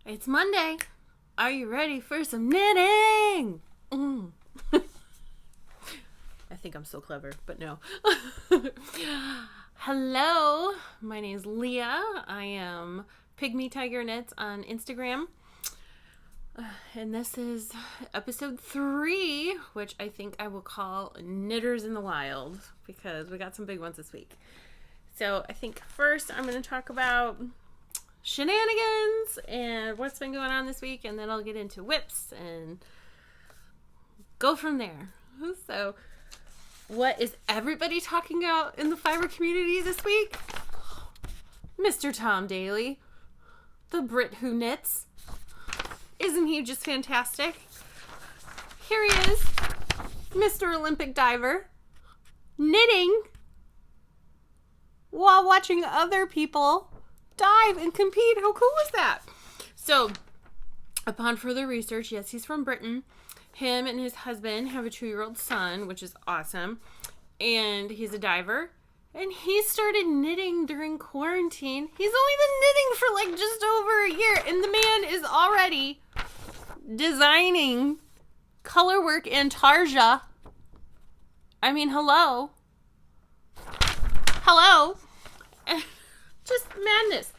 It's Monday. Are you ready for some knitting? I think I'm so clever, but no. Hello, my name's Leah. I am Pygmy Tiger Knits on Instagram. And this is episode 3, which I think I will call Knitters in the Wild, because we got some big ones this week. So I think first I'm going to talk about shenanigans and what's been going on this week, and then I'll get into whips and go from there. So what is everybody talking about in the fiber community this week? Mr. Tom Daly, the Brit who knits. Isn't he just fantastic? Here he is, Mr. Olympic diver, knitting while watching other people dive and compete. How cool is that? So, upon further research, yes, he's from Britain. Him and his husband have a 2-year-old son, which is awesome. And he's a diver. And he started knitting during quarantine. He's only been knitting for like just over a year. And the man is already designing colorwork intarsia. I mean, hello. Hello. Just madness.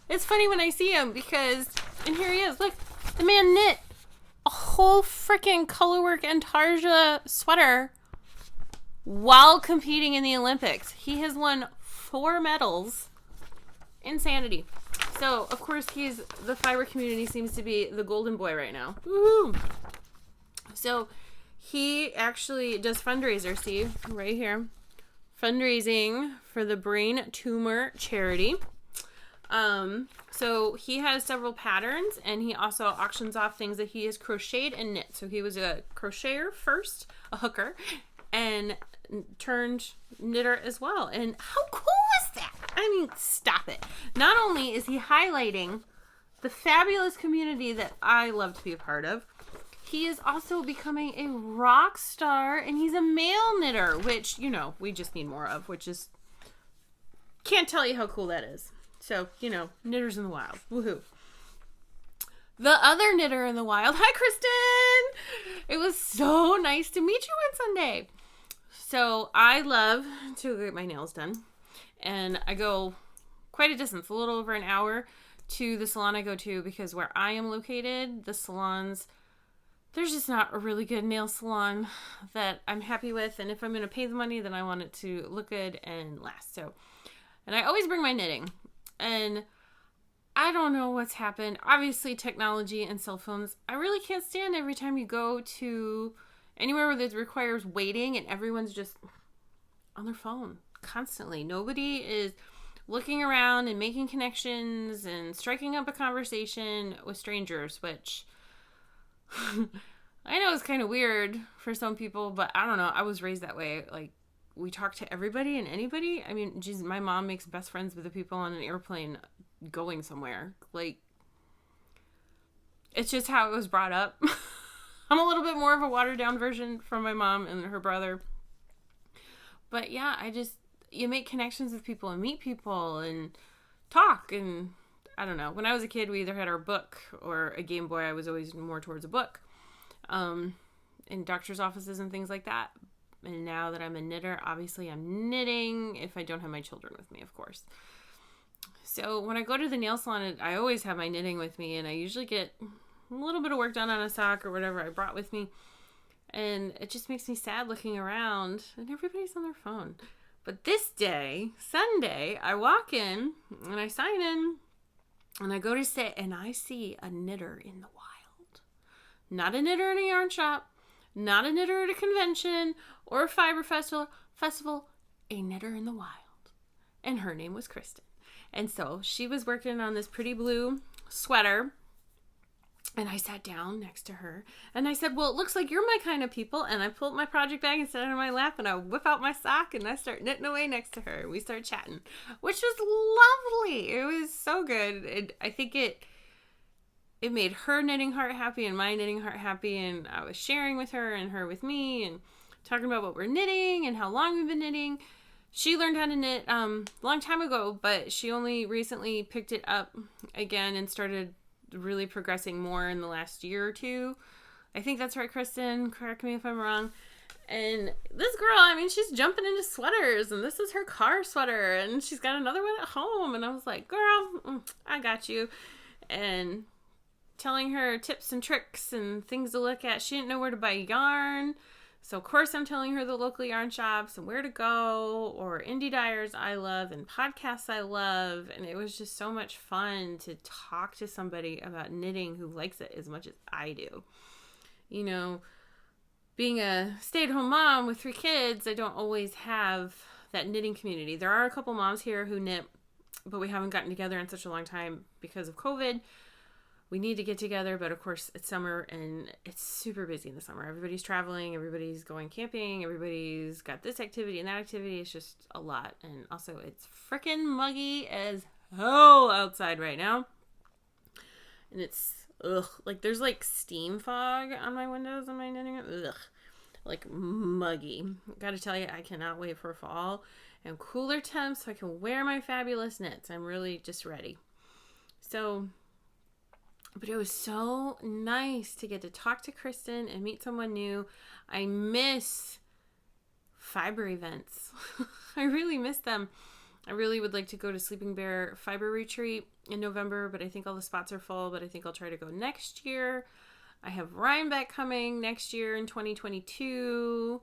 It's funny when I see him because, and here he is, look, the man knit a whole freaking colorwork intarsia sweater while competing in the Olympics. He has won 4 medals. Insanity. So, of course, the fiber community seems to be the golden boy right now. Woohoo! So, he actually does fundraisers, see, right here. Fundraising for the brain tumor charity. So he has several patterns, and he also auctions off things that he has crocheted and knit. So he was a crocheter first, a hooker, and turned knitter as well. And how cool is that? I mean, stop it. Not only is he highlighting the fabulous community that I love to be a part of, he is also becoming a rock star, and he's a male knitter, which, you know, we just need more of, which is, can't tell you how cool that is. So, you know, knitters in the wild. Woohoo. The other knitter in the wild. Hi, Kristen! It was so nice to meet you on Sunday. So, I love to get my nails done, and I go quite a distance, a little over an hour, to the salon I go to, because where I am located, the salons, there's just not a really good nail salon that I'm happy with. And if I'm going to pay the money, then I want it to look good and last. So, and I always bring my knitting. And I don't know what's happened. Obviously, technology and cell phones. I really can't stand every time you go to anywhere where it requires waiting and everyone's just on their phone constantly. Nobody is looking around and making connections and striking up a conversation with strangers, which I know is kind of weird for some people, but I don't know. I was raised that way. Like, we talk to everybody and anybody. I mean, geez, my mom makes best friends with the people on an airplane going somewhere. Like, it's just how it was brought up. I'm a little bit more of a watered down version from my mom and her brother. But yeah, you make connections with people and meet people and talk. And I don't know. When I was a kid, we either had our book or a Game Boy. I was always more towards a book. In doctor's offices and things like that. And now that I'm a knitter, obviously I'm knitting if I don't have my children with me, of course. So when I go to the nail salon, I always have my knitting with me, and I usually get a little bit of work done on a sock or whatever I brought with me. And it just makes me sad looking around, and everybody's on their phone. But this day, Sunday, I walk in, and I sign in, and I go to sit, and I see a knitter in the wild. Not a knitter in a yarn shop, not a knitter at a convention or a fiber festival, a knitter in the wild. And her name was Kristen. And so she was working on this pretty blue sweater. And I sat down next to her. And I said, well, it looks like you're my kind of people. And I pulled my project bag and set it on my lap. And I whip out my sock and I start knitting away next to her. We start chatting, which was lovely. It was so good. I think it made her knitting heart happy and my knitting heart happy. And I was sharing with her and her with me and talking about what we're knitting and how long we've been knitting. She learned how to knit a long time ago, but she only recently picked it up again and started really progressing more in the last year or two. I think that's right, Kristen. Correct me if I'm wrong. And this girl, I mean, she's jumping into sweaters, and this is her car sweater, and she's got another one at home. And I was like, girl, I got you. And telling her tips and tricks and things to look at. She didn't know where to buy yarn. So, of course, I'm telling her the local yarn shops and where to go, or indie dyers I love and podcasts I love. And it was just so much fun to talk to somebody about knitting who likes it as much as I do. You know, being a stay-at-home mom with 3 kids, I don't always have that knitting community. There are a couple moms here who knit, but we haven't gotten together in such a long time because of COVID. We need to get together, but of course it's summer and it's super busy in the summer. Everybody's traveling, everybody's going camping, everybody's got this activity and that activity. It's just a lot. And also it's freaking muggy as hell outside right now. And it's, like there's like steam fog on my windows on my knitting. Like muggy. Gotta tell you, I cannot wait for fall and cooler temps so I can wear my fabulous knits. I'm really just ready. So, but it was so nice to get to talk to Kristen and meet someone new. I miss fiber events. I really miss them. I really would like to go to Sleeping Bear Fiber Retreat in November, but I think all the spots are full, but I think I'll try to go next year. I have Rhinebeck coming next year in 2022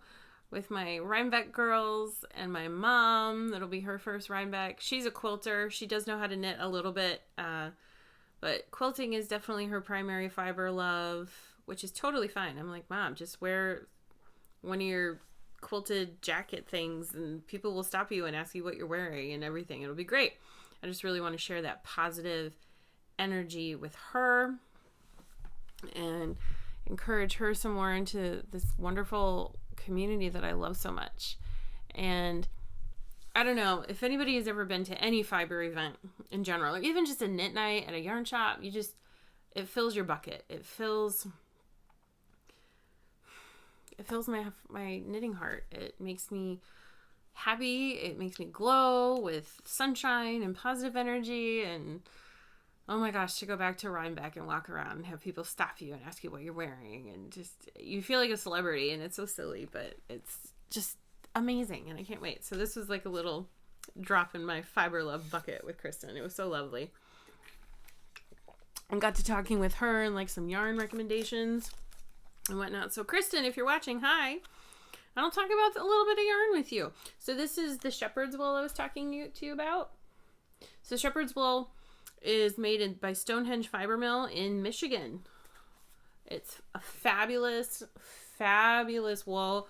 with my Rhinebeck girls and my mom. That'll be her first Rhinebeck. She's a quilter. She does know how to knit a little bit, but quilting is definitely her primary fiber love, which is totally fine. I'm like, Mom, just wear one of your quilted jacket things and people will stop you and ask you what you're wearing and everything. It'll be great. I just really want to share that positive energy with her and encourage her some more into this wonderful community that I love so much. And I don't know if anybody has ever been to any fiber event in general, or even just a knit night at a yarn shop, it fills your bucket. It fills my knitting heart. It makes me happy. It makes me glow with sunshine and positive energy. And oh my gosh, to go back to Rhinebeck and walk around and have people stop you and ask you what you're wearing, and just you feel like a celebrity. And it's so silly, but it's just amazing, and I can't wait. So this was like a little drop in my fiber love bucket with Kristen. It was so lovely. And got to talking with her and like some yarn recommendations and whatnot. So Kristen, if you're watching, hi. I'll talk about a little bit of yarn with you. So this is the shepherd's wool I was talking to you about. So shepherd's wool is made by Stonehenge Fiber Mill in Michigan. It's a fabulous, fabulous wool.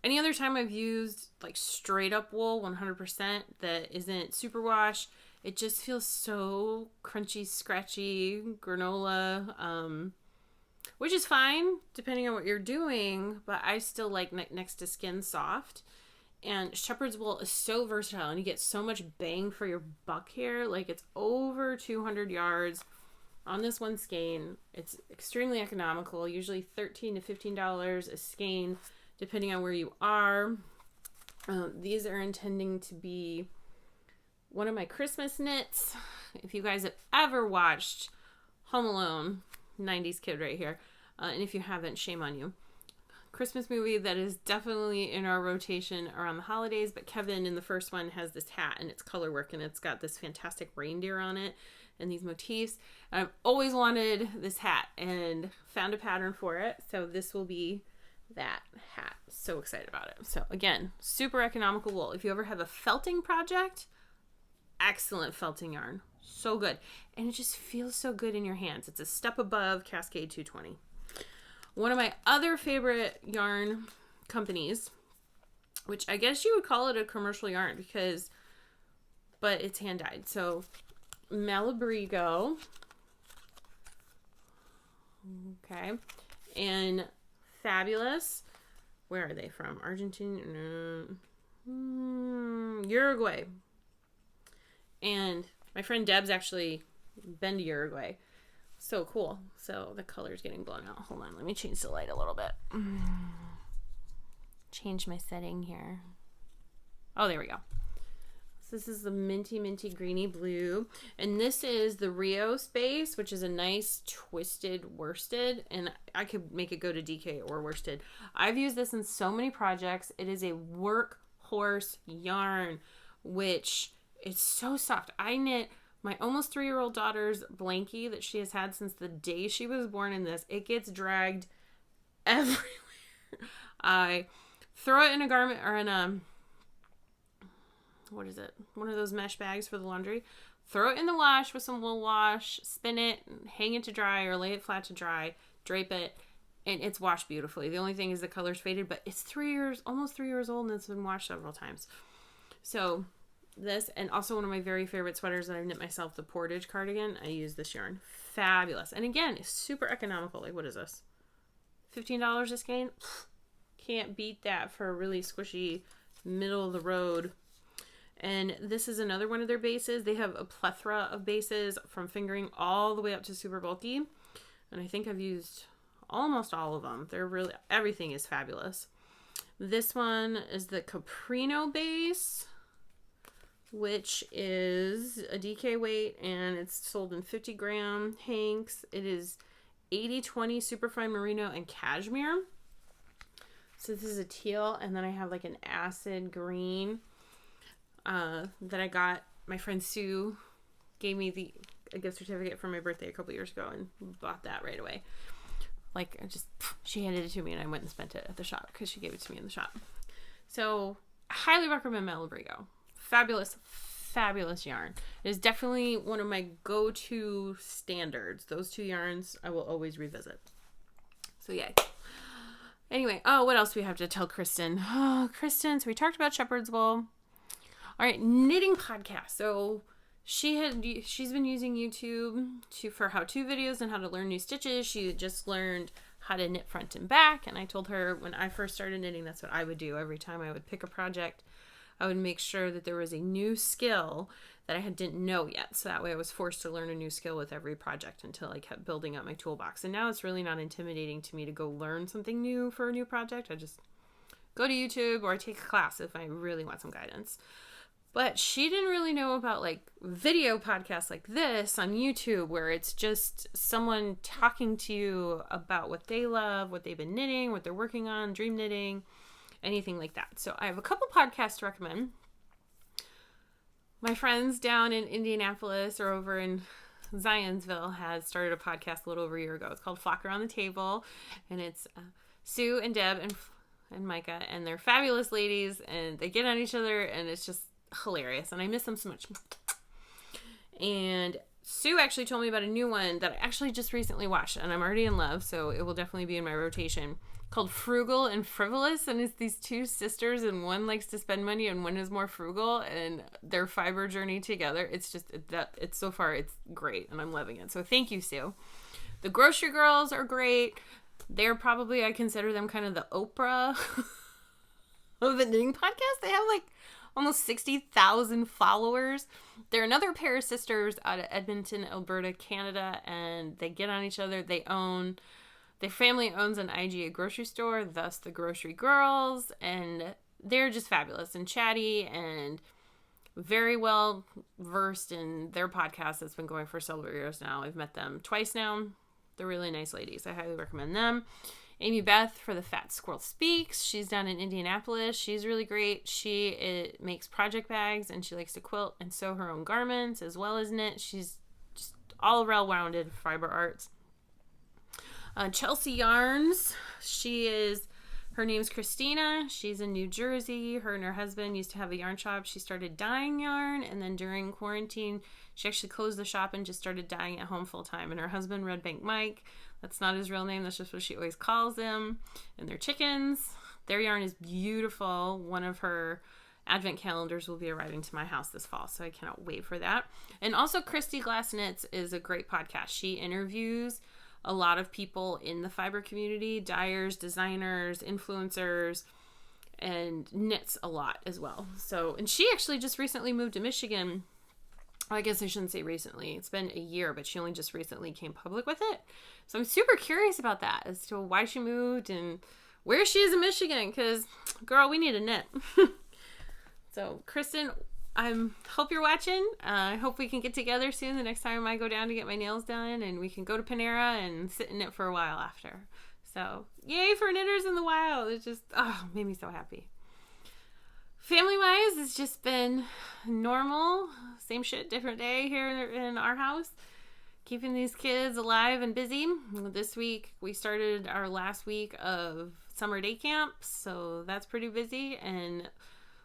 Any other time I've used like straight up wool, 100%, that isn't superwash, it just feels so crunchy, scratchy, granola, which is fine depending on what you're doing, but I still like next to skin soft. And shepherd's wool is so versatile, and you get so much bang for your buck here. Like, it's over 200 yards on this one skein. It's extremely economical, usually $13 to $15 a skein, depending on where you are. These are intending to be one of my Christmas knits. If you guys have ever watched Home Alone, 90s kid right here, and if you haven't, shame on you. Christmas movie that is definitely in our rotation around the holidays, but Kevin in the first one has this hat and it's color work and it's got this fantastic reindeer on it and these motifs. And I've always wanted this hat and found a pattern for it. So this will be that hat. So excited about it. So again, super economical wool. If you ever have a felting project, excellent felting yarn. So good. And it just feels so good in your hands. It's a step above Cascade 220. One of my other favorite yarn companies, which I guess you would call it a commercial yarn but it's hand dyed. So Malabrigo. Okay. And Fabulous. Where are they from? Argentina? Uruguay. And my friend Deb's actually been to Uruguay. So cool. So the color's getting blown out. Hold on. Let me change the light a little bit. Change my setting here. Oh, there we go. This is the minty greeny blue. And this is the Rio Space, which is a nice twisted worsted. And I could make it go to DK or worsted. I've used this in so many projects. It is a workhorse yarn, which is so soft. I knit my almost 3-year-old daughter's blankie that she has had since the day she was born in this. It gets dragged everywhere. I throw it in a garment or in a, what is it? One of those mesh bags for the laundry. Throw it in the wash with some wool wash, spin it, hang it to dry or lay it flat to dry, drape it, and it's washed beautifully. The only thing is the color's faded, but it's almost 3 years old, and it's been washed several times. So this, and also one of my very favorite sweaters that I've knit myself, the Portage Cardigan. I use this yarn. Fabulous. And again, it's super economical. Like, what is this? $15 this skein? Can't beat that for a really squishy, middle of the road. And this is another one of their bases. They have a plethora of bases from fingering all the way up to super bulky. And I think I've used almost all of them. They're really, everything is fabulous. This one is the Caprino base, which is a DK weight, and it's sold in 50 gram hanks. It is 80/20 superfine merino and cashmere. So this is a teal, and then I have like an acid green that I got. My friend Sue gave me a gift certificate for my birthday a couple years ago, and bought that right away. Like, she handed it to me, and I went and spent it at the shop because she gave it to me in the shop. So I highly recommend Malabrigo. Fabulous, fabulous yarn. It is definitely one of my go-to standards. Those two yarns I will always revisit. So yay. Anyway, what else do we have to tell Kristen? Oh, Kristen, so we talked about shepherd's wool. All right, knitting podcast. So she's been using YouTube for how-to videos and how to learn new stitches. She just learned how to knit front and back, and I told her when I first started knitting, that's what I would do. Every time I would pick a project, I would make sure that there was a new skill that I didn't know yet. So that way I was forced to learn a new skill with every project until I kept building up my toolbox. And now it's really not intimidating to me to go learn something new for a new project. I just go to YouTube or I take a class if I really want some guidance. But she didn't really know about like video podcasts like this on YouTube, where it's just someone talking to you about what they love, what they've been knitting, what they're working on, dream knitting, anything like that. So I have a couple podcasts to recommend. My friends down in Indianapolis or over in Zionsville has started a podcast a little over a year ago. It's called Flock Around the Table, and it's Sue and Deb and Micah, and they're fabulous ladies, and they get on each other, and it's just hilarious, and I miss them so much. And Sue actually told me about a new one that I actually just recently watched, and I'm already in love, so it will definitely be in my rotation, called Frugal and Frivolous. And it's these two sisters, and one likes to spend money and one is more frugal, and their fiber journey together. It's just it's so far it's great, and I'm loving it. So thank you, Sue. The Grocery Girls are great. They're probably, I consider them kind of the Oprah of the knitting podcast. They have like almost 60,000 followers. They're another pair of sisters out of Edmonton, Alberta, Canada, and they get on each other. Their family owns an IGA grocery store, thus the Grocery Girls, and they're just fabulous and chatty and very well versed in their podcast that's been going for several years now. I've met them twice now. They're really nice ladies. I highly recommend them. Amy Beth for the Fat Squirrel Speaks. She's down in Indianapolis. She's really great. She makes project bags, and she likes to quilt and sew her own garments as well as knit. She's just all well-rounded fiber arts. Chelsea Yarns. Her name's Christina. She's in New Jersey. Her and her husband used to have a yarn shop. She started dyeing yarn, and then during quarantine, she actually closed the shop and just started dyeing at home full time. And her husband, Red Bank Mike, that's not his real name. That's just what she always calls him. And their chickens. Their yarn is beautiful. One of her advent calendars will be arriving to my house this fall, so I cannot wait for that. And also, Christy Glass Knits is a great podcast. She interviews a lot of people in the fiber community, dyers, designers, influencers, and knits a lot as well. So, and she actually just recently moved to Michigan. I guess I shouldn't say recently. It's been a year, but she only just recently came public with it. So I'm super curious about that as to why she moved and where she is in Michigan, because, girl, we need a knit. So, Kristen, I hope you're watching. I hope we can get together soon the next time I go down to get my nails done, and we can go to Panera and sit in it for a while after. So, yay for knitters in the wild. It just, made me so happy. Family-wise, it's just been normal. Same shit, different day here in our house. Keeping these kids alive and busy. This week, we started our last week of summer day camp, so that's pretty busy. And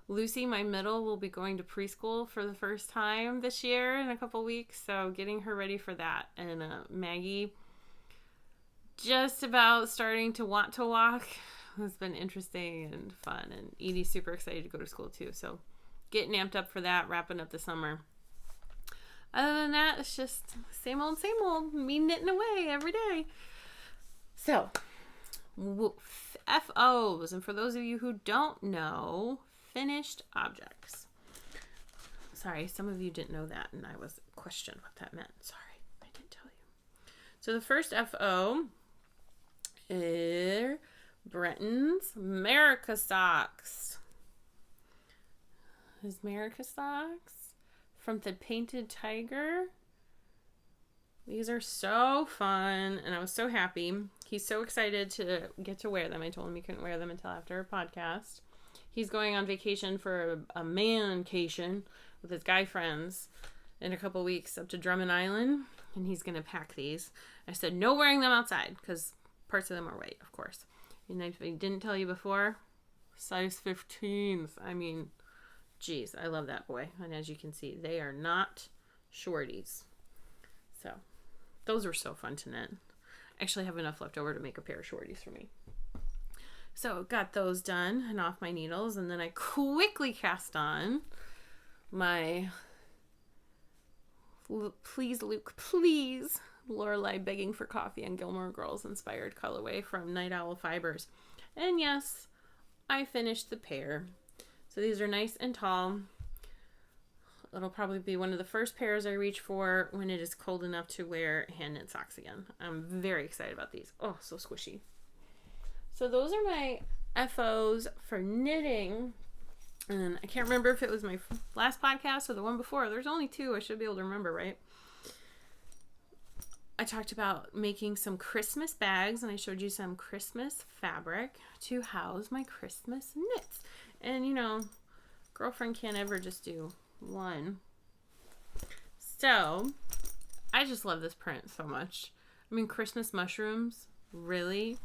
Lucy, my middle, will be going to preschool for the first time this year in a couple weeks, so getting her ready for that. And Maggie just about starting to want to walk. It's been interesting and fun, and Edie's super excited to go to school too, so getting amped up for that, wrapping up the summer. Other than that, it's just same old, me knitting away every day. So, FOs, and for those of you who don't know, finished objects. Sorry, some of you didn't know that, and I was questioned what that meant. Sorry, I didn't tell you. So the first FO is Brenton's America socks. His America socks from the Painted Tiger. These are so fun, and I was so happy. He's so excited to get to wear them. I told him he couldn't wear them until after a podcast. He's going on vacation for a mancation with his guy friends in a couple weeks up to Drummond Island, and he's going to pack these. I said, no wearing them outside, because parts of them are white, of course. And if I didn't tell you before, size 15s. I mean, geez, I love that boy. And as you can see, they are not shorties. So, those were so fun to knit. I actually have enough left over to make a pair of shorties for me. So, got those done and off my needles. And then I quickly cast on my Please, Luke, please Lorelei begging for coffee and Gilmore Girls inspired colorway from Night Owl Fibers. And yes, I finished the pair. So these are nice and tall. It'll probably be one of the first pairs I reach for when it is cold enough to wear hand knit socks again. I'm very excited about these. Oh, so squishy. So those are my FOs for knitting. And I can't remember if it was my last podcast or the one before. There's only two. I should be able to remember, right? I talked about making some Christmas bags, and I showed you some Christmas fabric to house my Christmas knits. And, you know, girlfriend can't ever just do one. So, I just love this print so much. I mean, Christmas mushrooms? Really?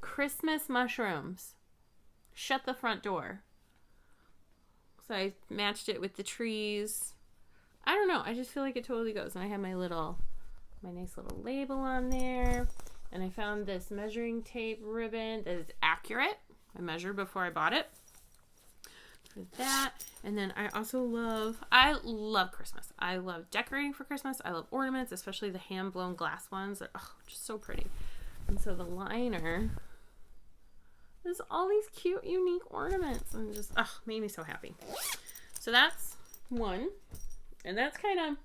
Christmas mushrooms. Shut the front door. So I matched it with the trees. I don't know. I just feel like it totally goes. And I have my nice little label on there. And I found this measuring tape ribbon that is accurate. I measured before I bought it. For that. And then I love Christmas. I love decorating for Christmas. I love ornaments, especially the hand-blown glass ones. They're just so pretty. And so the liner is all these cute, unique ornaments. And just, made me so happy. So that's one. And that's kind of,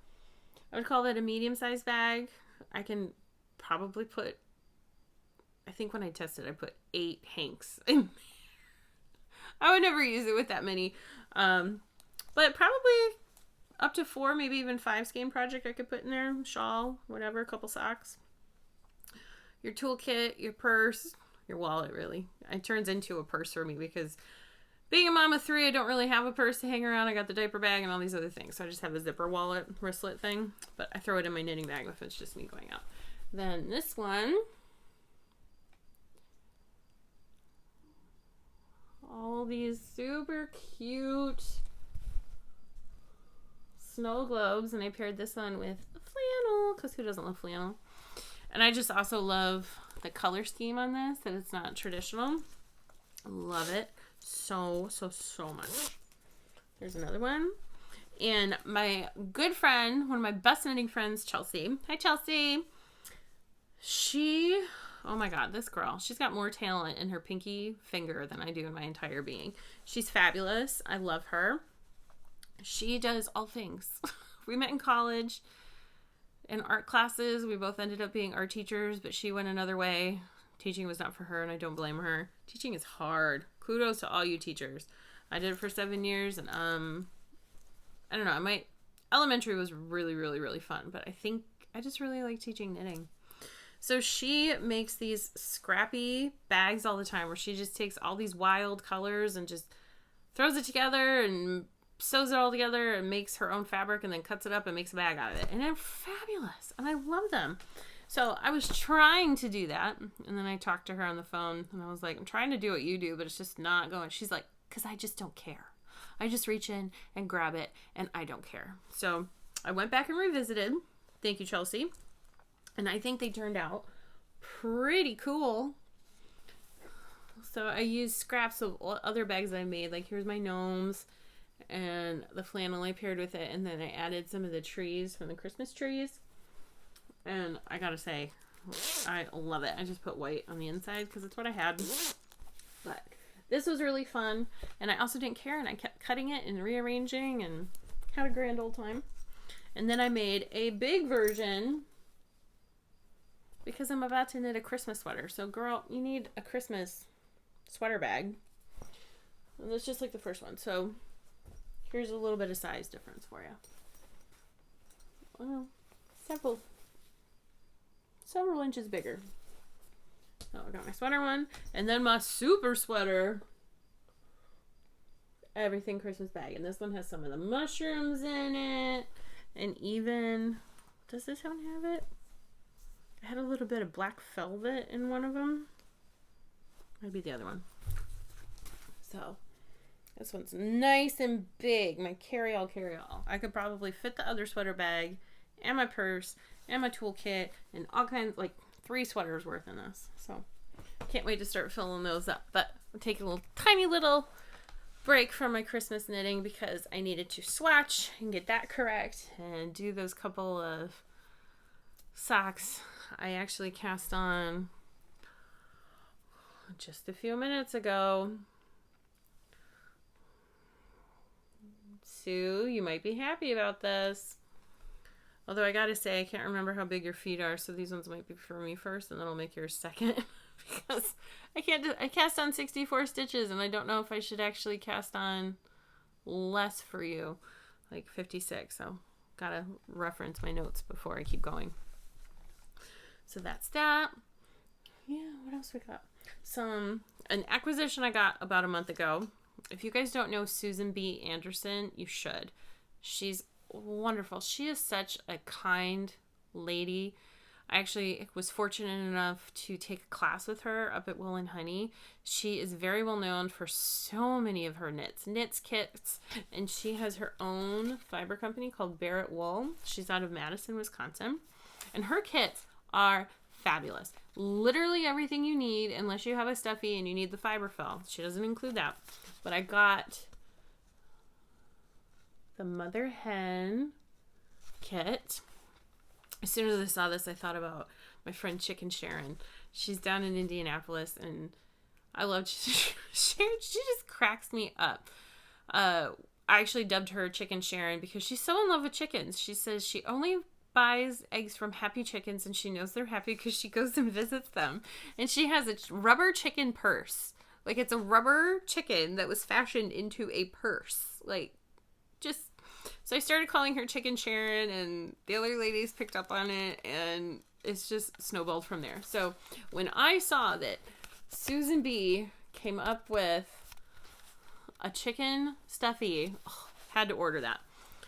I would call that a medium-sized bag. I can probably put, I think when I tested, I put 8 hanks in. I would never use it with that many. But probably up to 4, maybe even 5 skein project I could put in there. Shawl, whatever, a couple socks. Your toolkit, your purse, your wallet, really. It turns into a purse for me because being a mom of 3, I don't really have a purse to hang around. I got the diaper bag and all these other things. So I just have a zipper wallet, wristlet thing. But I throw it in my knitting bag if it's just me going out. Then this one. All these super cute snow globes. And I paired this one with flannel. Because who doesn't love flannel? And I just also love the color scheme on this. That it's not traditional. Love it. So much. Here's another one. And my good friend, one of my best knitting friends, Chelsea. Hi, Chelsea. Oh my God, this girl. She's got more talent in her pinky finger than I do in my entire being. She's fabulous. I love her. She does all things. We met in college in art classes. We both ended up being art teachers, but she went another way. Teaching was not for her, and I don't blame her. Teaching is hard. Kudos to all you teachers. I did it for 7 years, and I don't know, elementary was really, really, really fun, but I think I just really like teaching knitting. So she makes these scrappy bags all the time where she just takes all these wild colors and just throws it together and sews it all together and makes her own fabric and then cuts it up and makes a bag out of it. And they're fabulous. And I love them. So I was trying to do that. And then I talked to her on the phone and I was like, I'm trying to do what you do, but it's just not going. She's like, because I just don't care. I just reach in and grab it and I don't care. So I went back and revisited. Thank you, Chelsea. And I think they turned out pretty cool. So I used scraps of other bags I made. Like here's my gnomes and the flannel I paired with it. And then I added some of the trees from the Christmas trees. And I gotta say, I love it. I just put white on the inside because it's what I had. But this was really fun. And I also didn't care. And I kept cutting it and rearranging and had a grand old time. And then I made a big version because I'm about to knit a Christmas sweater. So girl, you need a Christmas sweater bag. And that's just like the first one. So here's a little bit of size difference for you. Well, several inches bigger. So I got my sweater one. And then my super sweater. Everything Christmas bag. And this one has some of the mushrooms in it. And even, does this one have it? I had a little bit of black velvet in one of them. Might be the other one. So this one's nice and big. My carry-all. I could probably fit the other sweater bag and my purse and my toolkit and all kinds, like 3 sweaters worth in this. So can't wait to start filling those up. But I'm taking a tiny little break from my Christmas knitting because I needed to swatch and get that correct and do those couple of socks I actually cast on just a few minutes ago. Sue, you might be happy about this. Although I gotta say, I can't remember how big your feet are, so these ones might be for me first, and then I'll make yours second. Because I cast on 64 stitches, and I don't know if I should actually cast on less for you, like 56. So gotta reference my notes before I keep going. So that's that. Yeah, what else we got? An acquisition I got about a month ago. If you guys don't know Susan B. Anderson, you should. She's wonderful. She is such a kind lady. I actually was fortunate enough to take a class with her up at Wool and Honey. She is very well known for so many of her knits, kits, and she has her own fiber company called Barrett Wool. She's out of Madison, Wisconsin, and her kits are fabulous. Literally everything you need, unless you have a stuffy and you need the fiber fill. She doesn't include that. But I got the Mother Hen kit. As soon as I saw this, I thought about my friend Chicken Sharon. She's down in Indianapolis, and I love Sharon. She just cracks me up. I actually dubbed her Chicken Sharon because she's so in love with chickens. She says she only buys eggs from happy chickens, and she knows they're happy because she goes and visits them. And she has a rubber chicken purse. Like, it's a rubber chicken that was fashioned into a purse. Like, just... So I started calling her Chicken Sharon, and the other ladies picked up on it, and it's just snowballed from there. So when I saw that Susan B. came up with a chicken stuffy, had to order that.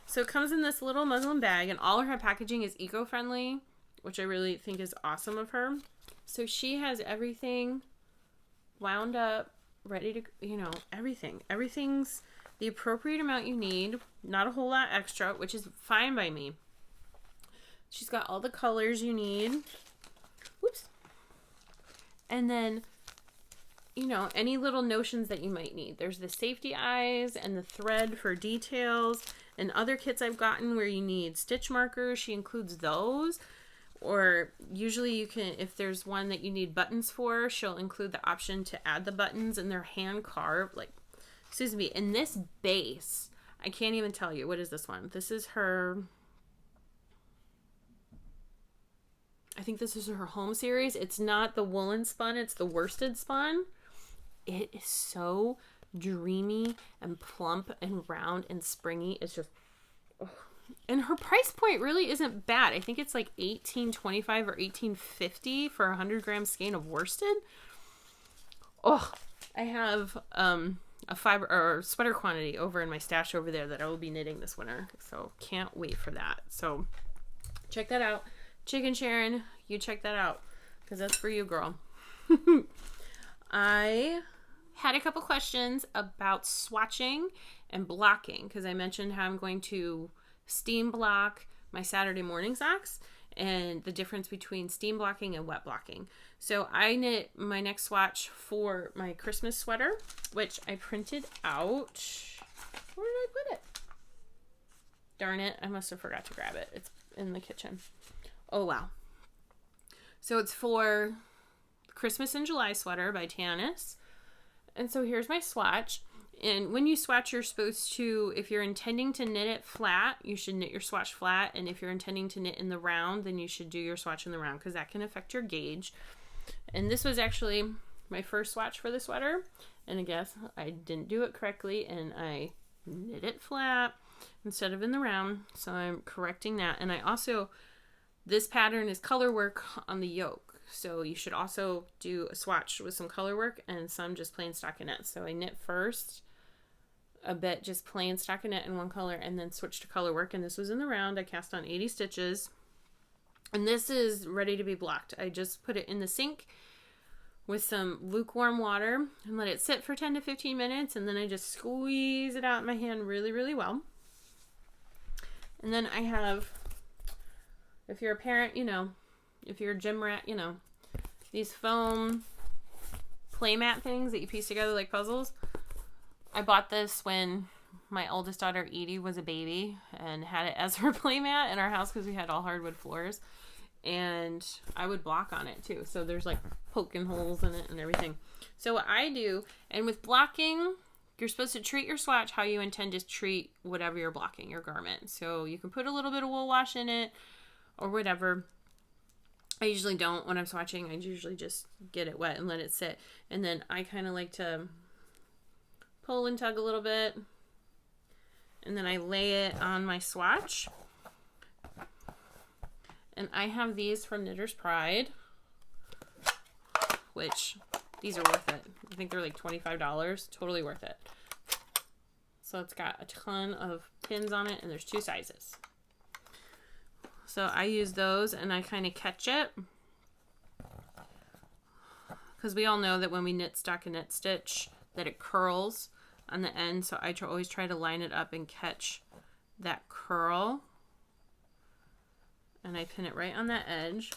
So it comes in this little muslin bag, and all of her packaging is eco-friendly, which I really think is awesome of her. So she has everything wound up, ready to, everything. Everything's the appropriate amount you need, not a whole lot extra, which is fine by me. She's got all the colors you need. Whoops. And then, any little notions that you might need. There's the safety eyes and the thread for details, and other kits I've gotten where you need stitch markers. She includes those. Or usually you can, if there's one that you need buttons for, she'll include the option to add the buttons, and they're hand carved. Like, Susan B. And this base, I can't even tell you. What is this one? This is her, I think this is her home series. It's not the woolen spun, it's the worsted spun. It is so dreamy and plump and round and springy. It's just And her price point really isn't bad. I think it's like $18.25 or $18.50 for 100 grams skein of worsted. Oh, I have a fiber or sweater quantity over in my stash over there that I will be knitting this winter. So can't wait for that. So check that out. Chicken Sharon, you check that out because that's for you, girl. I had a couple questions about swatching and blocking because I mentioned how I'm going to steam block my Saturday morning socks and the difference between steam blocking and wet blocking. So I knit my next swatch for my Christmas sweater, which I printed out. Where did I put it? Darn it, I must have forgot to grab it. It's in the kitchen. Oh, wow. So it's for Christmas in July sweater by Tanis. And so here's my swatch. And when you swatch, you're supposed to, if you're intending to knit it flat, you should knit your swatch flat. And if you're intending to knit in the round, then you should do your swatch in the round because that can affect your gauge. And this was actually my first swatch for the sweater. And I guess I didn't do it correctly and I knit it flat instead of in the round. So I'm correcting that. And I also, this pattern is color work on the yoke. So you should also do a swatch with some color work and some just plain stockinette. So I knit first a bit just plain stockinette in one color and then switch to color work. And this was in the round. I cast on 80 stitches. And this is ready to be blocked. I just put it in the sink with some lukewarm water and let it sit for 10 to 15 minutes. And then I just squeeze it out in my hand really, really well. And then I have, if you're a parent, you know, if you're a gym rat, you know, these foam playmat things that you piece together like puzzles. I bought this when my oldest daughter Edie was a baby and had it as her playmat in our house because we had all hardwood floors. And I would block on it too. So there's like poking holes in it and everything. So what I do, and with blocking, you're supposed to treat your swatch how you intend to treat whatever you're blocking, your garment. So you can put a little bit of wool wash in it or whatever. I usually don't when I'm swatching. I usually just get it wet and let it sit. And then I kind of like to pull and tug a little bit. And then I lay it on my swatch. And I have these from Knitter's Pride, which these are worth it. I think they're like $25. Totally worth it. So it's got a ton of pins on it and there's 2 sizes. So I use those and I kind of catch it because we all know that when we knit stockinette stitch that it curls on the end. So I always try to line it up and catch that curl. And I pin it right on that edge.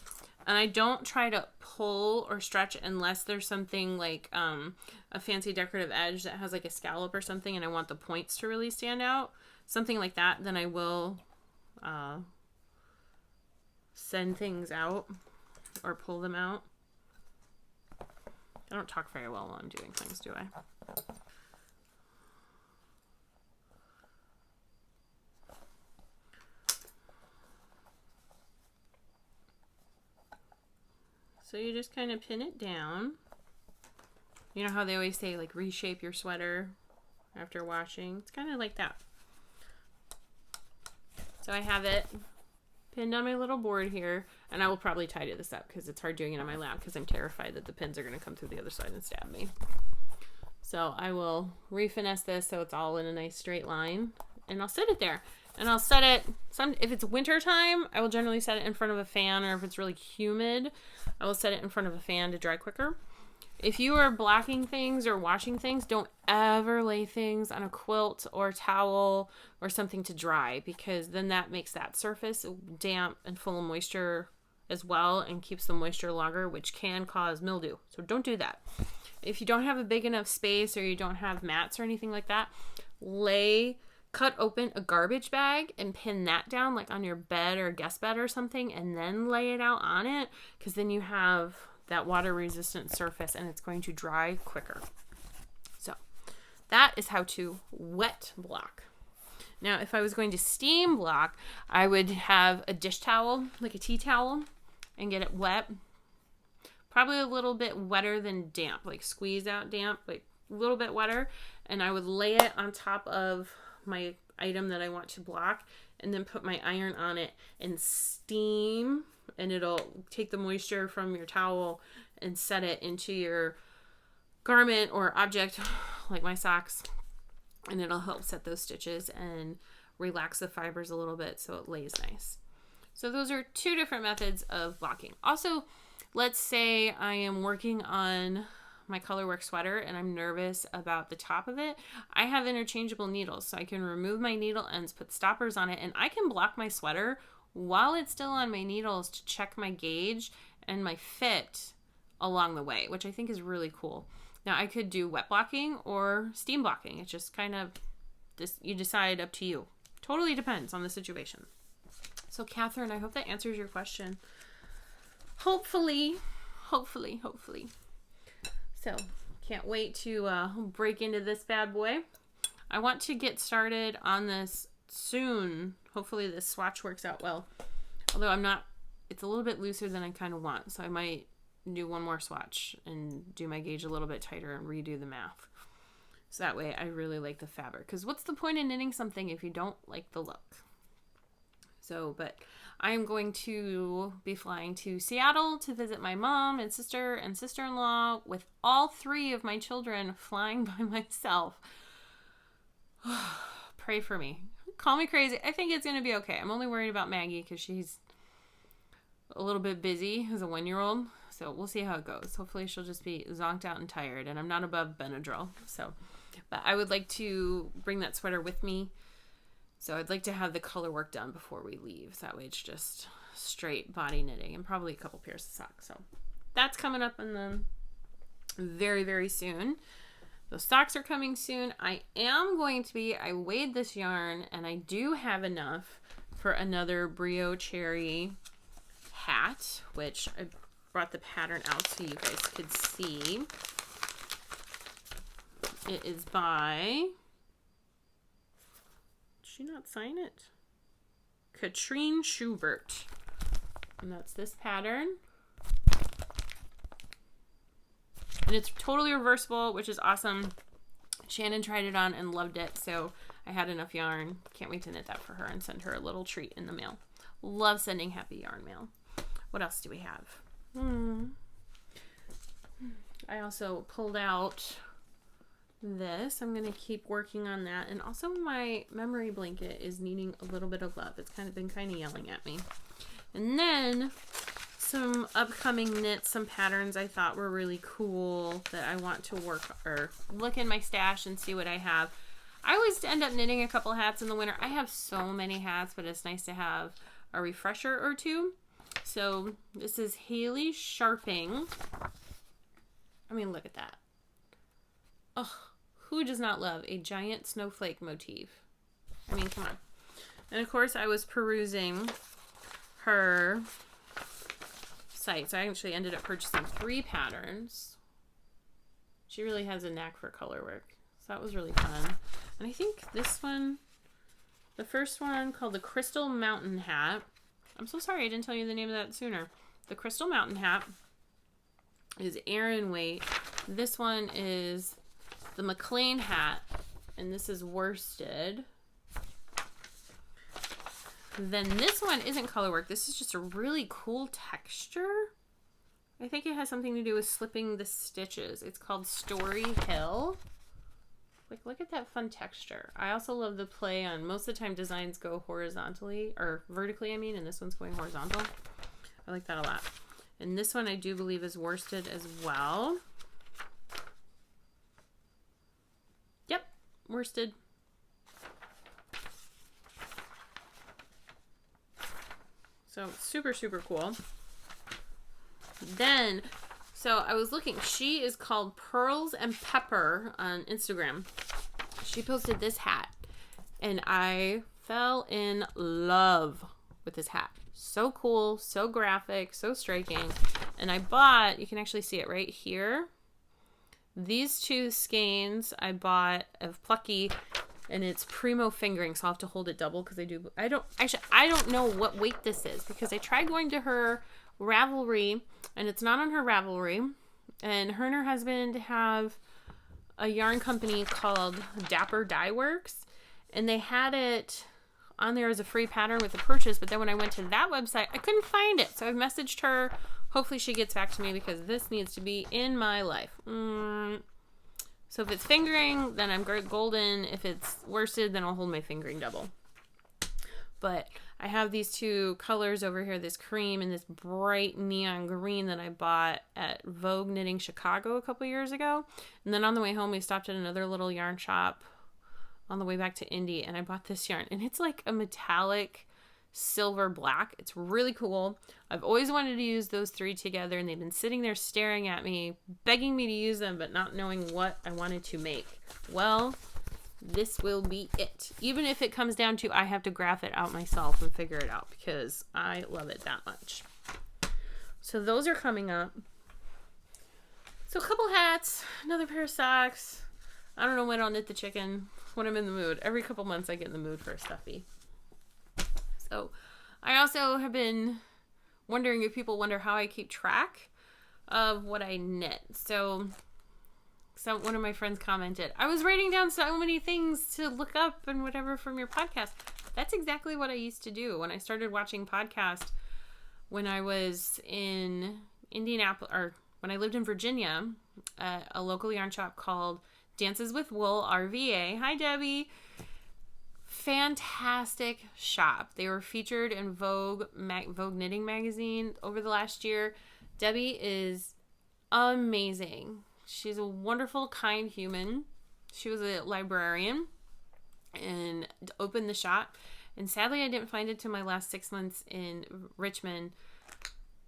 And I don't try to pull or stretch unless there's something like a fancy decorative edge that has like a scallop or something and I want the points to really stand out. Something like that, then I will send things out or pull them out. I don't talk very well while I'm doing things, do I? So you just kind of pin it down. You know how they always say like reshape your sweater after washing? It's kind of like that. So I have it pinned on my little board here, and I will probably tidy this up because it's hard doing it on my lap because I'm terrified that the pins are going to come through the other side and stab me. So I will refinesse this so it's all in a nice straight line, and I'll set it there. And I'll set it, if it's winter time, I will generally set it in front of a fan, or if it's really humid, I will set it in front of a fan to dry quicker. If you are blocking things or washing things, don't ever lay things on a quilt or towel or something to dry, because then that makes that surface damp and full of moisture as well and keeps the moisture longer, which can cause mildew. So don't do that. If you don't have a big enough space or you don't have mats or anything like that, cut open a garbage bag and pin that down like on your bed or guest bed or something, and then lay it out on it, because then you have that water resistant surface and it's going to dry quicker. So that is how to wet block. Now if I was going to steam block, I would have a dish towel, like a tea towel, and get it wet, probably a little bit wetter than damp, like squeeze out damp, like a little bit wetter, and I would lay it on top of my item that I want to block and then put my iron on it and steam, and it'll take the moisture from your towel and set it into your garment or object like my socks, and it'll help set those stitches and relax the fibers a little bit so it lays nice. So those are 2 different methods of blocking. Also, let's say I am working on my colorwork sweater and I'm nervous about the top of it. I have interchangeable needles, so I can remove my needle ends, put stoppers on it, and I can block my sweater while it's still on my needles to check my gauge and my fit along the way, which I think is really cool. Now, I could do wet blocking or steam blocking. It's just kind of, you decide, up to you. Totally depends on the situation. So, Catherine, I hope that answers your question. Hopefully. So, can't wait to break into this bad boy. I want to get started on this soon. Hopefully this swatch works out well. Although it's a little bit looser than I kind of want. So I might do one more swatch and do my gauge a little bit tighter and redo the math. So that way I really like the fabric. Because what's the point in knitting something if you don't like the look? So, but I am going to be flying to Seattle to visit my mom and sister-in-law with all 3 of my children flying by myself. Pray for me. Call me crazy. I think it's going to be okay. I'm only worried about Maggie because she's a little bit busy as a 1-year-old. So we'll see how it goes. Hopefully she'll just be zonked out and tired, and I'm not above Benadryl. So, but I would like to bring that sweater with me. So I'd like to have the color work done before we leave. So that way it's just straight body knitting and probably a couple pairs of socks. So that's coming up in the very, very soon. Those socks are coming soon. I weighed this yarn and I do have enough for another Brio Cherry hat, which I brought the pattern out so you guys could see. It is by... Did she not sign it? Katrine Schubert. And that's this pattern. And it's totally reversible, which is awesome. Shannon tried it on and loved it, so I had enough yarn. Can't wait to knit that for her and send her a little treat in the mail. Love sending happy yarn mail. What else do we have? I also pulled out this. I'm going to keep working on that. And also my memory blanket is needing a little bit of love. It's been kind of yelling at me. And then some upcoming knits, some patterns I thought were really cool that I want to work or look in my stash and see what I have. I always end up knitting a couple hats in the winter. I have so many hats, but it's nice to have a refresher or 2. So this is Haley Sharping. I mean, look at that. Oh, who does not love a giant snowflake motif? I mean, come on. And of course, I was perusing her site. So I actually ended up purchasing 3 patterns. She really has a knack for color work. So that was really fun. And I think this one, the first one called the Crystal Mountain Hat. I'm so sorry I didn't tell you the name of that sooner. The Crystal Mountain Hat is Aran weight. This one is the McLean hat, and this is worsted. Then this one isn't color work. This is just a really cool texture. I think it has something to do with slipping the stitches. It's called Story Hill. Like, look at that fun texture. I also love the play on, most of the time designs go horizontally, or vertically, I mean, and this one's going horizontal. I like that a lot. And this one I do believe is worsted as well. Yep, worsted. So super, super cool. Then, so I was looking, she is called Pearls and Pepper on Instagram. She posted this hat and I fell in love with this hat. So cool, so graphic, so striking. And I bought, you can actually see it right here. These 2 skeins I bought of Plucky, and it's primo fingering, so I'll have to hold it double because I don't know what weight this is because I tried going to her Ravelry and it's not on her Ravelry. And her husband have a yarn company called Dapper Dye Works, and they had it on there as a free pattern with the purchase, but then when I went to that website, I couldn't find it. So I've messaged her. Hopefully she gets back to me because this needs to be in my life. So if it's fingering, then I'm golden. If it's worsted, then I'll hold my fingering double. But I have these two colors over here, this cream and this bright neon green that I bought at Vogue Knitting Chicago a couple years ago. And then on the way home, we stopped at another little yarn shop on the way back to Indy, and I bought this yarn. And it's like a metallic silver black. It's really cool. I've always wanted to use those three together, and they've been sitting there staring at me, begging me to use them, but not knowing what I wanted to make. Well, this will be it. Even if it comes down to I have to graph it out myself and figure it out because I love it that much. So those are coming up. So a couple hats, another pair of socks. I don't know when I'll knit the chicken, when I'm in the mood. Every couple months I get in the mood for a stuffy. So I also have been wondering if people wonder how I keep track of what I knit. So one of my friends commented, I was writing down so many things to look up and whatever from your podcast. That's exactly what I used to do when I started watching podcasts when I was in Indianapolis, or when I lived in Virginia, at a local yarn shop called Dances with Wool, RVA. Hi, Debbie. Fantastic shop. They were featured in Vogue Knitting magazine over the last year. Debbie is amazing. She's a wonderful, kind human. She was a librarian and opened the shop. And sadly, I didn't find it till my last 6 months in Richmond.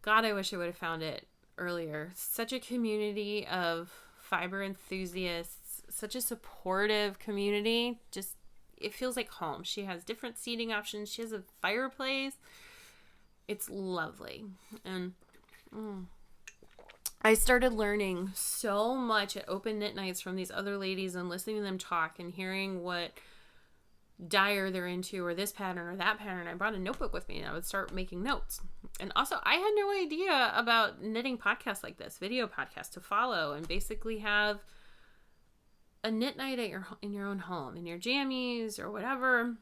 God, I wish I would have found it earlier. Such a community of fiber enthusiasts. Such a supportive community. Just, it feels like home. She has different seating options. She has a fireplace. It's lovely. And I started learning so much at open knit nights from these other ladies and listening to them talk and hearing what dyer they're into or this pattern or that pattern. I brought a notebook with me and I would start making notes. And also, I had no idea about knitting podcasts like this, video podcasts to follow and basically have a knit night at in your own home, in your jammies or whatever.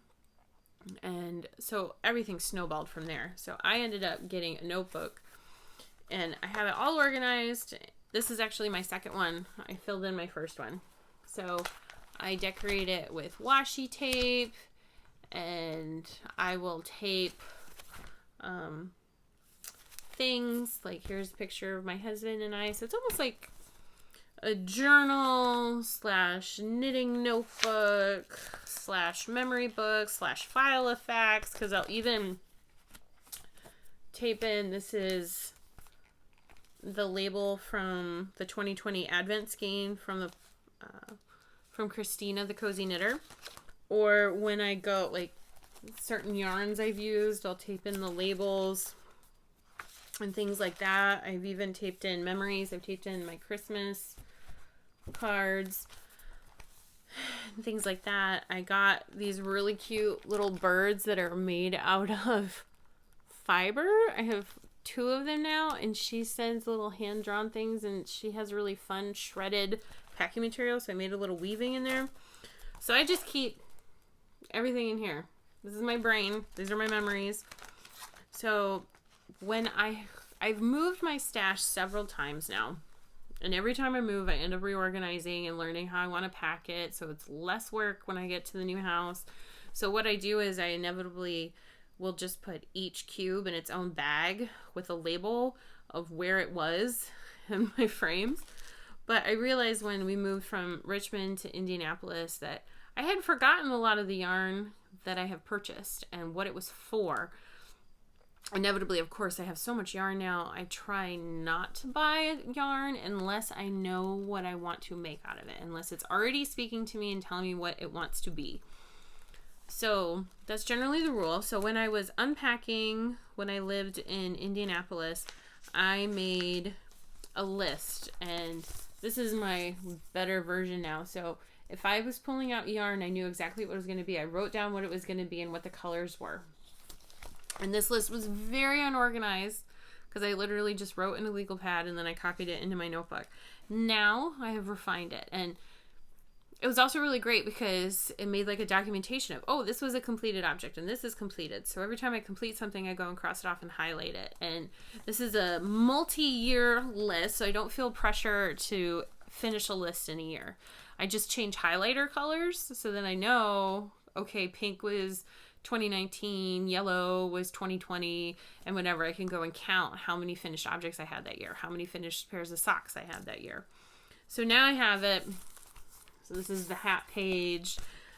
And so everything snowballed from there. So I ended up getting a notebook and I have it all organized. This is actually my second one. I filled in my first one. So I decorate it with washi tape and I will tape things. Like here's a picture of my husband and I. So it's almost like a journal / knitting notebook / memory book / file of facts, because I'll even tape in, this is the label from the 2020 Advent Skein from the from Christina, the Cozy Knitter. Or when I go, like certain yarns I've used, I'll tape in the labels and things like that. I've even taped in memories. I've taped in my Christmas cards and things like that. I got these really cute little birds that are made out of fiber. I have 2 of them now, and she sends little hand-drawn things, and she has really fun shredded packing material, so I made a little weaving in there. So I just keep everything in here. This is my brain. These are my memories. So when I've moved my stash several times now, and every time I move, I end up reorganizing and learning how I want to pack it, so it's less work when I get to the new house. So what I do is I inevitably will just put each cube in its own bag with a label of where it was in my frames. But I realized when we moved from Richmond to Indianapolis that I had forgotten a lot of the yarn that I have purchased and what it was for. Inevitably, of course, I have so much yarn now, I try not to buy yarn unless I know what I want to make out of it, unless it's already speaking to me and telling me what it wants to be. So that's generally the rule. So when I was unpacking, when I lived in Indianapolis, I made a list, and this is my better version now. So if I was pulling out yarn, I knew exactly what it was going to be. I wrote down what it was going to be and what the colors were. And this list was very unorganized because I literally just wrote in a legal pad and then I copied it into my notebook. Now I have refined it, and it was also really great because it made like a documentation of, oh, this was a completed object and this is completed. So every time I complete something, I go and cross it off and highlight it. And this is a multi-year list, so I don't feel pressure to finish a list in a year. I just change highlighter colors, so then I know, okay, pink was 2019, yellow was 2020, and whenever I can go and count how many finished objects I had that year, how many finished pairs of socks I had that year. So now I have it. So this is the hat page.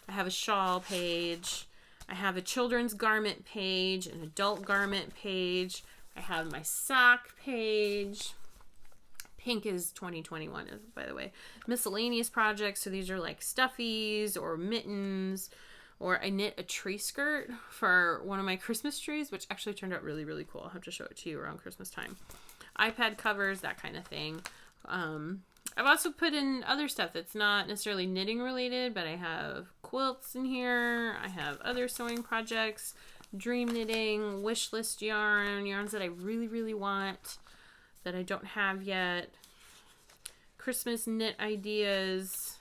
I have a shawl page. I have a children's garment page, an adult garment page. I have my sock page. Pink is 2021, by the way. Miscellaneous projects. So these are like stuffies or mittens. Or I knit a tree skirt for one of my Christmas trees, which actually turned out really, really cool. I'll have to show it to you around Christmas time. iPad covers, that kind of thing. I've also put in other stuff that's not necessarily knitting related, but I have quilts in here. I have other sewing projects, dream knitting, wish list yarns that I really, really want that I don't have yet. Christmas knit ideas.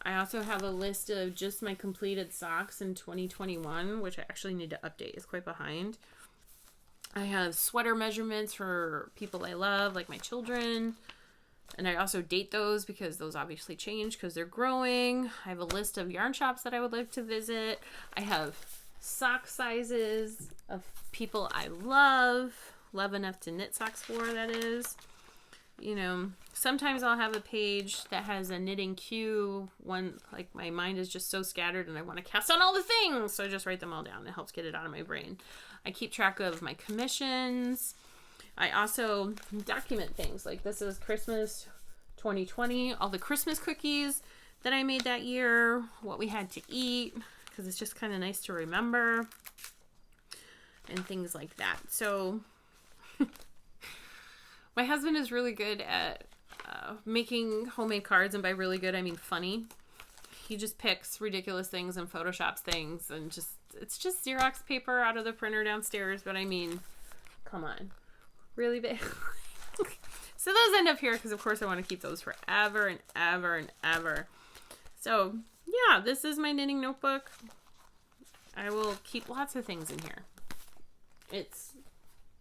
I also have a list of just my completed socks in 2021, which I actually need to update. It's quite behind. I have sweater measurements for people I love, like my children. And I also date those because those obviously change because they're growing. I have a list of yarn shops that I would like to visit. I have sock sizes of people I love enough to knit socks for, that is. You know, sometimes I'll have a page that has a knitting cue. One, like my mind is just so scattered and I want to cast on all the things. So I just write them all down. It helps get it out of my brain. I keep track of my commissions. I also document things. Like this is Christmas 2020. All the Christmas cookies that I made that year. What we had to eat. Because it's just kind of nice to remember. And things like that. So my husband is really good at making homemade cards, and by really good I mean funny. He just picks ridiculous things and photoshops things, and it's just Xerox paper out of the printer downstairs, but I mean, come on, really big. So those end up here because of course I want to keep those forever and ever and ever. So yeah, this is my knitting notebook. I will keep lots of things in here. It's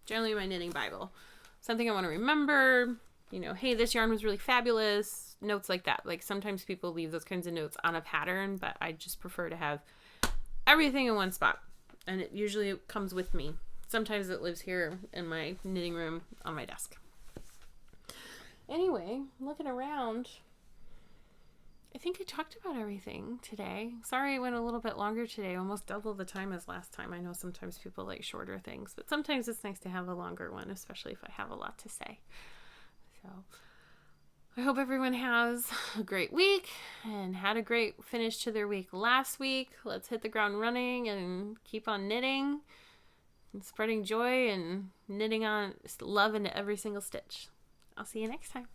generally my knitting Bible. Something I want to remember, you know, hey, this yarn was really fabulous, notes like that. Like sometimes people leave those kinds of notes on a pattern, but I just prefer to have everything in one spot. And it usually comes with me. Sometimes it lives here in my knitting room on my desk. Anyway, looking around, I think I talked about everything today. Sorry it went a little bit longer today, almost double the time as last time. I know sometimes people like shorter things, but sometimes it's nice to have a longer one, especially if I have a lot to say. So I hope everyone has a great week and had a great finish to their week last week. Let's hit the ground running and keep on knitting and spreading joy and knitting on love into every single stitch. I'll see you next time.